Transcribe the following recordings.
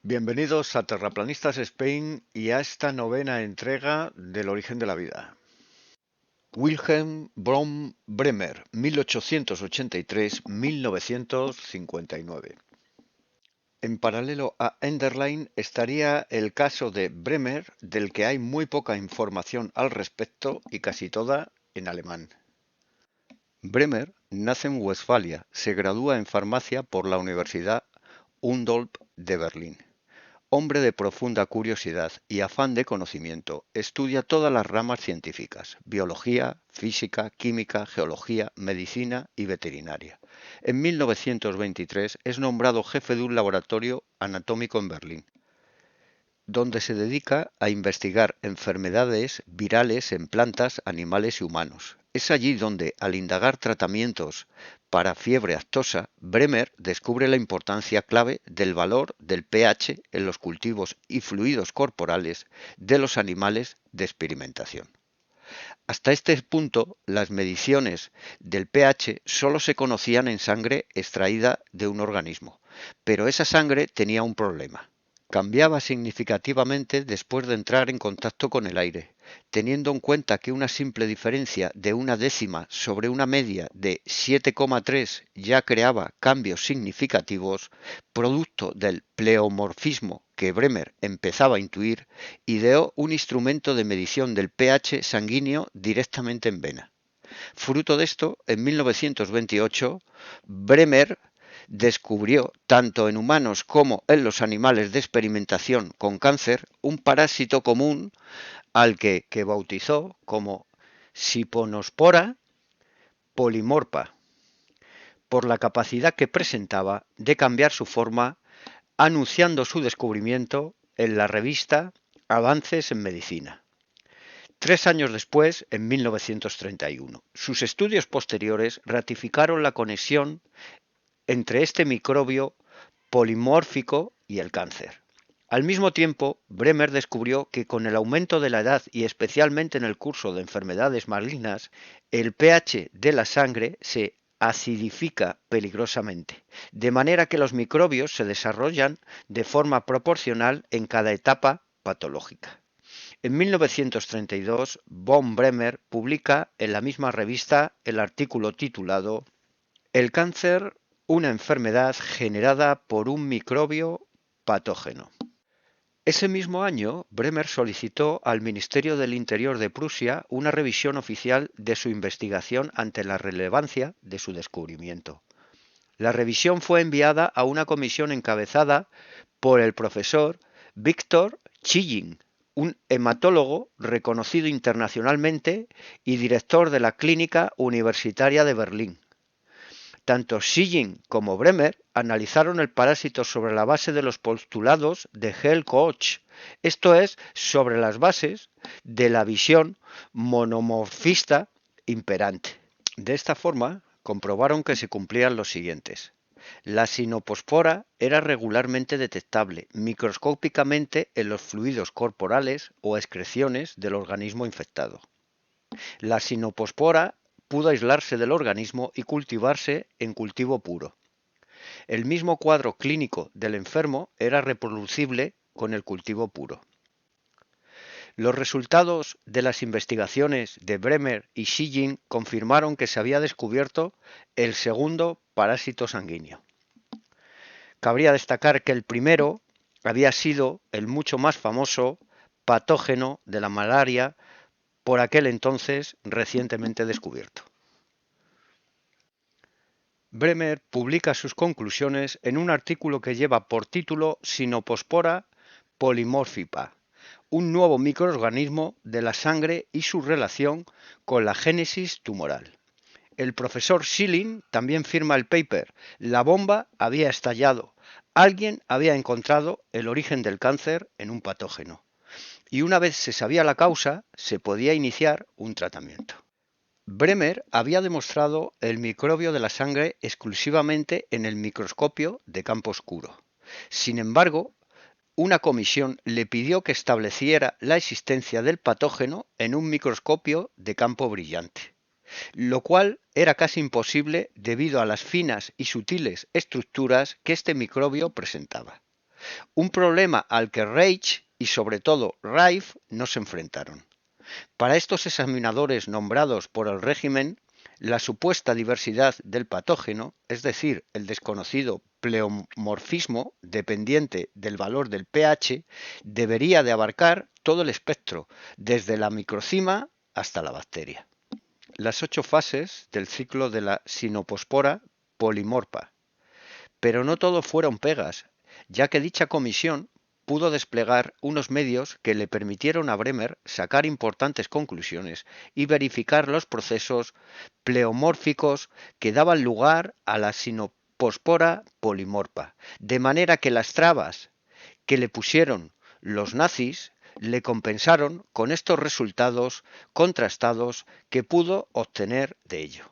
Bienvenidos a Terraplanistas Spain y a esta novena entrega del origen de la vida. Wilhelm von Bremer, 1883-1959. En paralelo a Enderlein estaría el caso de Bremer, del que hay muy poca información al respecto y casi toda en alemán. Bremer nace en Westfalia, se gradúa en farmacia por la Universidad Humboldt de Berlín. Hombre de profunda curiosidad y afán de conocimiento, estudia todas las ramas científicas: biología, física, química, geología, medicina y veterinaria. En 1923 es nombrado jefe de un laboratorio anatómico en Berlín, donde se dedica a investigar enfermedades virales en plantas, animales y humanos. Es allí donde, al indagar tratamientos para fiebre aftosa, Bremer descubre la importancia clave del valor del pH en los cultivos y fluidos corporales de los animales de experimentación. Hasta este punto, las mediciones del pH solo se conocían en sangre extraída de un organismo, pero esa sangre tenía un problema: cambiaba significativamente después de entrar en contacto con el aire. Teniendo en cuenta que una simple diferencia de una décima sobre una media de 7,3 ya creaba cambios significativos, producto del pleomorfismo que Bremer empezaba a intuir, ideó un instrumento de medición del pH sanguíneo directamente en vena. Fruto de esto, en 1928, Bremer descubrió, tanto en humanos como en los animales de experimentación con cáncer, un parásito común al que bautizó como Siponospora polymorpha, por la capacidad que presentaba de cambiar su forma, anunciando su descubrimiento en la revista Avances en Medicina. 3 años después, en 1931, sus estudios posteriores ratificaron la conexión entre este microbio polimórfico y el cáncer. Al mismo tiempo, Bremer descubrió que con el aumento de la edad y especialmente en el curso de enfermedades malignas, el pH de la sangre se acidifica peligrosamente, de manera que los microbios se desarrollan de forma proporcional en cada etapa patológica. En 1932, von Bremer publica en la misma revista el artículo titulado "El cáncer, una enfermedad generada por un microbio patógeno". Ese mismo año, Bremer solicitó al Ministerio del Interior de Prusia una revisión oficial de su investigación ante la relevancia de su descubrimiento. La revisión fue enviada a una comisión encabezada por el profesor Victor Schilling, un hematólogo reconocido internacionalmente y director de la Clínica Universitaria de Berlín. Tanto Schilling como Bremer analizaron el parásito sobre la base de los postulados de Hell-Koch, esto es, sobre las bases de la visión monomorfista imperante. De esta forma, comprobaron que se cumplían los siguientes: la sinopospora era regularmente detectable microscópicamente en los fluidos corporales o excreciones del organismo infectado. La sinopospora pudo aislarse del organismo y cultivarse en cultivo puro. El mismo cuadro clínico del enfermo era reproducible con el cultivo puro. Los resultados de las investigaciones de Bremer y Schilling confirmaron que se había descubierto el segundo parásito sanguíneo. Cabría destacar que el primero había sido el mucho más famoso patógeno de la malaria, por aquel entonces recientemente descubierto. Bremer publica sus conclusiones en un artículo que lleva por título Sinopospora polymorphica, un nuevo microorganismo de la sangre y su relación con la génesis tumoral. El profesor Schilling también firma el paper. La bomba había estallado. Alguien había encontrado el origen del cáncer en un patógeno. Y una vez se sabía la causa, se podía iniciar un tratamiento. Bremer había demostrado el microbio de la sangre exclusivamente en el microscopio de campo oscuro. Sin embargo, una comisión le pidió que estableciera la existencia del patógeno en un microscopio de campo brillante, lo cual era casi imposible debido a las finas y sutiles estructuras que este microbio presentaba. Un problema al que Reich y sobre todo Rife no se enfrentaron. Para estos examinadores nombrados por el régimen, la supuesta diversidad del patógeno, es decir, el desconocido pleomorfismo dependiente del valor del pH, debería de abarcar todo el espectro, desde la microcima hasta la bacteria. Las 8 fases del ciclo de la sinopospora polimorpa. Pero no todo fueron pegas, ya que dicha comisión pudo desplegar unos medios que le permitieron a Bremer sacar importantes conclusiones y verificar los procesos pleomórficos que daban lugar a la sinopospora polimorpa, de manera que las trabas que le pusieron los nazis le compensaron con estos resultados contrastados que pudo obtener de ello.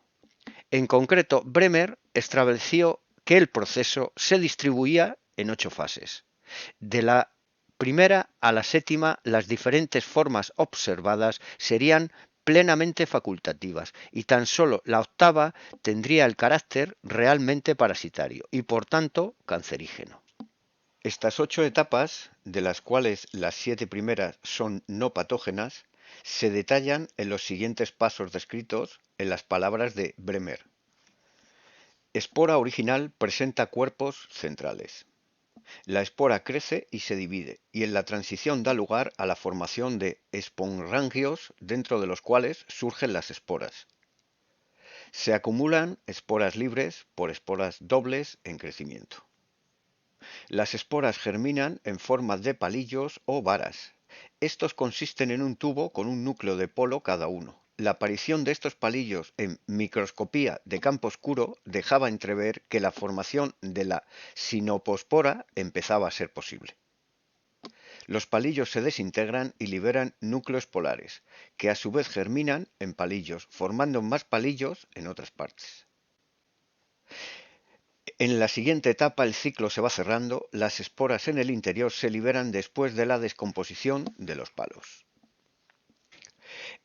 En concreto, Bremer estableció que el proceso se distribuía en 8 fases. De la primera a la séptima, las diferentes formas observadas serían plenamente facultativas y tan solo la octava tendría el carácter realmente parasitario y por tanto cancerígeno. Estas 8 etapas, de las cuales las 7 primeras son no patógenas, se detallan en los siguientes pasos descritos en las palabras de Bremer. Espora original presenta cuerpos centrales. La espora crece y se divide, y en la transición da lugar a la formación de esporangios dentro de los cuales surgen las esporas. Se acumulan esporas libres por esporas dobles en crecimiento. Las esporas germinan en forma de palillos o varas. Estos consisten en un tubo con un núcleo de polo cada uno. La aparición de estos palillos en microscopía de campo oscuro dejaba entrever que la formación de la sinopospora empezaba a ser posible. Los palillos se desintegran y liberan núcleos polares, que a su vez germinan en palillos, formando más palillos en otras partes. En la siguiente etapa el ciclo se va cerrando, las esporas en el interior se liberan después de la descomposición de los palos.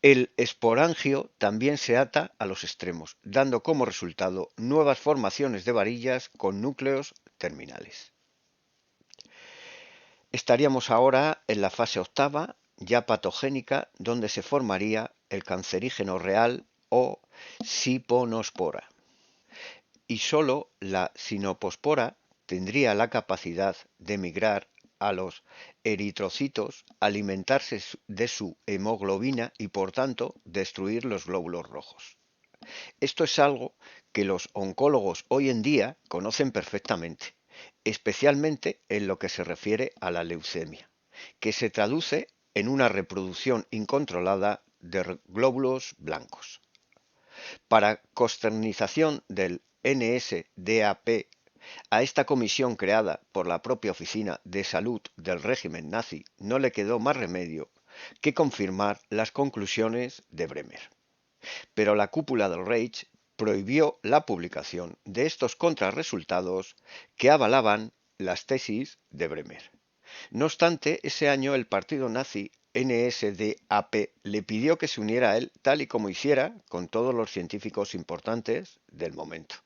El esporangio también se ata a los extremos, dando como resultado nuevas formaciones de varillas con núcleos terminales. Estaríamos ahora en la fase octava, ya patogénica, donde se formaría el cancerígeno real o siponospora. Y sólo la sinopospora tendría la capacidad de migrar a los eritrocitos, alimentarse de su hemoglobina y por tanto destruir los glóbulos rojos. Esto es algo que los oncólogos hoy en día conocen perfectamente, especialmente en lo que se refiere a la leucemia, que se traduce en una reproducción incontrolada de glóbulos blancos. Para consternización del NSDAP, a esta comisión creada por la propia Oficina de Salud del régimen nazi no le quedó más remedio que confirmar las conclusiones de Bremer. Pero la cúpula del Reich prohibió la publicación de estos contrarresultados que avalaban las tesis de Bremer. No obstante, ese año el partido nazi NSDAP le pidió que se uniera a él tal y como hiciera con todos los científicos importantes del momento,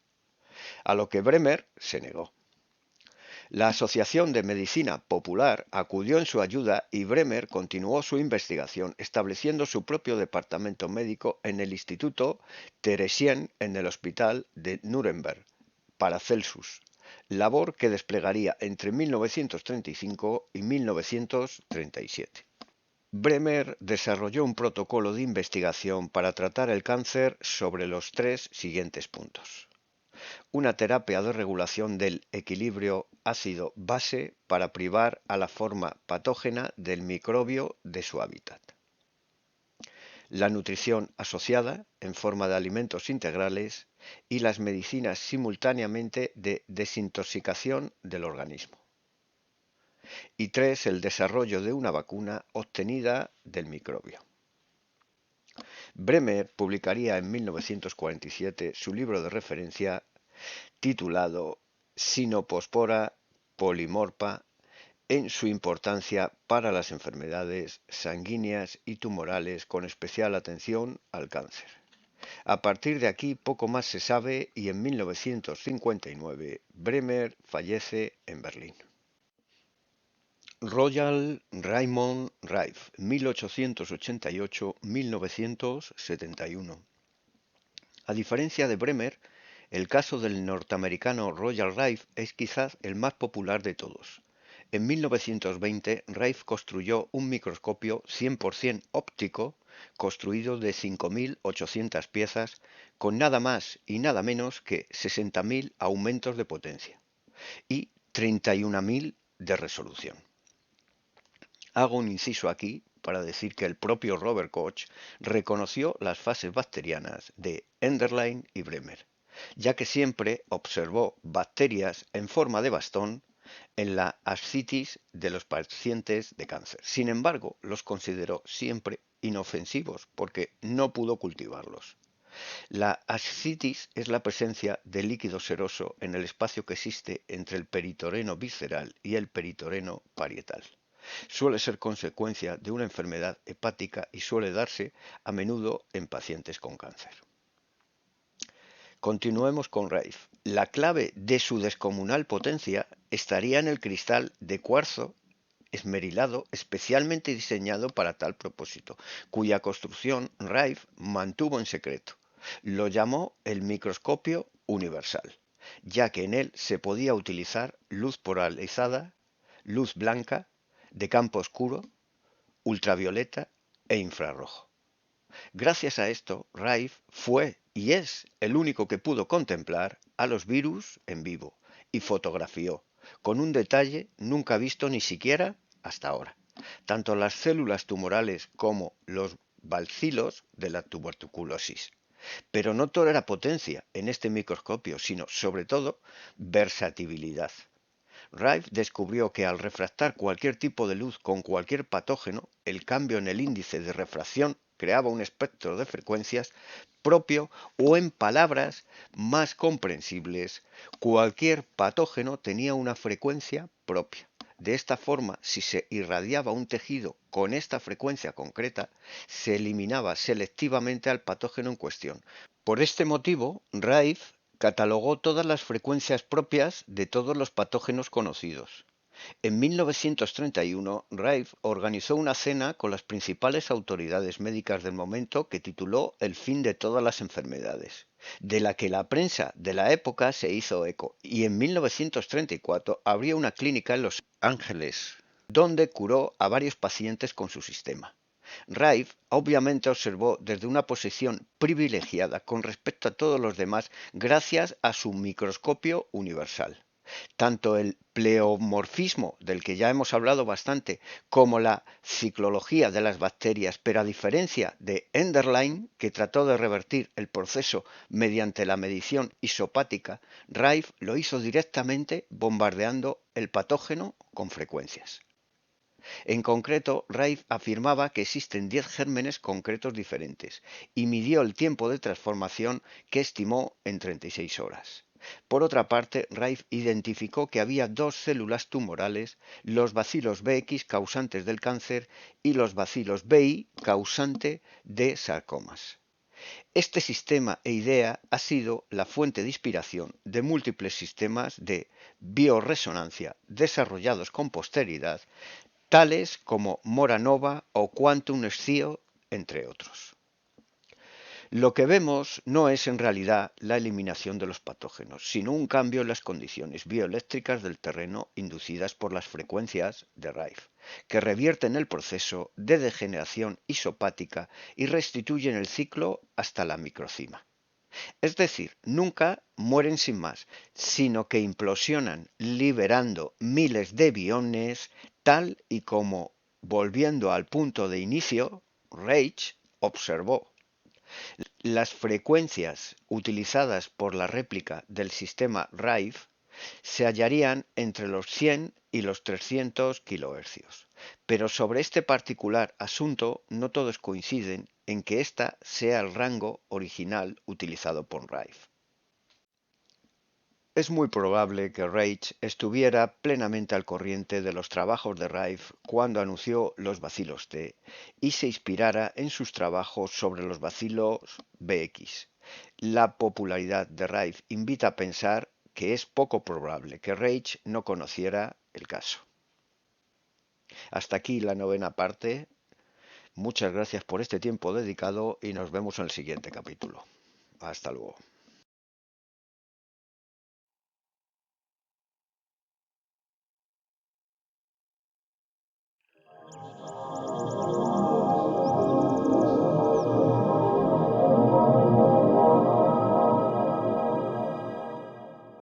a lo que Bremer se negó. La Asociación de Medicina Popular acudió en su ayuda y Bremer continuó su investigación, estableciendo su propio departamento médico en el Instituto Theresiense en el Hospital de Nuremberg, Paracelsus, labor que desplegaría entre 1935 y 1937. Bremer desarrolló un protocolo de investigación para tratar el cáncer sobre los 3 siguientes puntos. Una terapia de regulación del equilibrio ácido-base para privar a la forma patógena del microbio de su hábitat. La nutrición asociada en forma de alimentos integrales y las medicinas simultáneamente de desintoxicación del organismo. Y 3. El desarrollo de una vacuna obtenida del microbio. Bremer publicaría en 1947 su libro de referencia titulado Sinopospora polimorpa, en su importancia para las enfermedades sanguíneas y tumorales, con especial atención al cáncer. A partir de aquí poco más se sabe y en 1959 Bremer fallece en Berlín. Royal Raymond Rife, 1888-1971. A diferencia de Bremer, el caso del norteamericano Royal Rife es quizás el más popular de todos. En 1920, Rife construyó un microscopio 100% óptico construido de 5.800 piezas con nada más y nada menos que 60.000 aumentos de potencia y 31.000 de resolución. Hago un inciso aquí para decir que el propio Robert Koch reconoció las fases bacterianas de Enderlein y Bremer, ya que siempre observó bacterias en forma de bastón en la ascitis de los pacientes de cáncer. Sin embargo, los consideró siempre inofensivos porque no pudo cultivarlos. La ascitis es la presencia de líquido seroso en el espacio que existe entre el peritoreno visceral y el peritoreno parietal. Suele ser consecuencia de una enfermedad hepática y suele darse a menudo en pacientes con cáncer. Continuemos con Rife. La clave de su descomunal potencia estaría en el cristal de cuarzo esmerilado especialmente diseñado para tal propósito, cuya construcción Rife mantuvo en secreto. Lo llamó el microscopio universal, ya que en él se podía utilizar luz polarizada, luz blanca, de campo oscuro, ultravioleta e infrarrojo. Gracias a esto, Rife fue y es el único que pudo contemplar a los virus en vivo y fotografió, con un detalle nunca visto ni siquiera hasta ahora, tanto las células tumorales como los bacilos de la tuberculosis. Pero no todo era potencia en este microscopio, sino sobre todo versatilidad. Rife descubrió que al refractar cualquier tipo de luz con cualquier patógeno, el cambio en el índice de refracción creaba un espectro de frecuencias propio o, en palabras más comprensibles, cualquier patógeno tenía una frecuencia propia. De esta forma, si se irradiaba un tejido con esta frecuencia concreta, se eliminaba selectivamente al patógeno en cuestión. Por este motivo, Rife catalogó todas las frecuencias propias de todos los patógenos conocidos. En 1931, Rife organizó una cena con las principales autoridades médicas del momento que tituló El fin de todas las enfermedades, de la que la prensa de la época se hizo eco, y en 1934 abrió una clínica en Los Ángeles, donde curó a varios pacientes con su sistema. Rife obviamente observó desde una posición privilegiada con respecto a todos los demás gracias a su microscopio universal. Tanto el pleomorfismo, del que ya hemos hablado bastante, como la ciclología de las bacterias, pero a diferencia de Enderlein, que trató de revertir el proceso mediante la medición isopática, Rife lo hizo directamente bombardeando el patógeno con frecuencias. En concreto, Rife afirmaba que existen 10 gérmenes concretos diferentes y midió el tiempo de transformación que estimó en 36 horas. Por otra parte, Rife identificó que había dos células tumorales, los bacilos BX causantes del cáncer y los bacilos BI causante de sarcomas. Este sistema e idea ha sido la fuente de inspiración de múltiples sistemas de bioresonancia desarrollados con posterioridad, tales como Moranova o Quantum Scio, entre otros. Lo que vemos no es en realidad la eliminación de los patógenos, sino un cambio en las condiciones bioeléctricas del terreno inducidas por las frecuencias de Rife, que revierten el proceso de degeneración isopática y restituyen el ciclo hasta la microcima. Es decir, nunca mueren sin más, sino que implosionan liberando miles de biones, tal y como, volviendo al punto de inicio, Reich observó. Las frecuencias utilizadas por la réplica del sistema Rife se hallarían entre los 100 y los 300 kHz. Pero sobre este particular asunto no todos coinciden en que ésta sea el rango original utilizado por Rife. Es muy probable que Rage estuviera plenamente al corriente de los trabajos de Rive cuando anunció los bacilos T y se inspirara en sus trabajos sobre los bacilos BX. La popularidad de Rive invita a pensar que es poco probable que Rage no conociera el caso. Hasta aquí la novena parte. Muchas gracias por este tiempo dedicado y nos vemos en el siguiente capítulo. Hasta luego.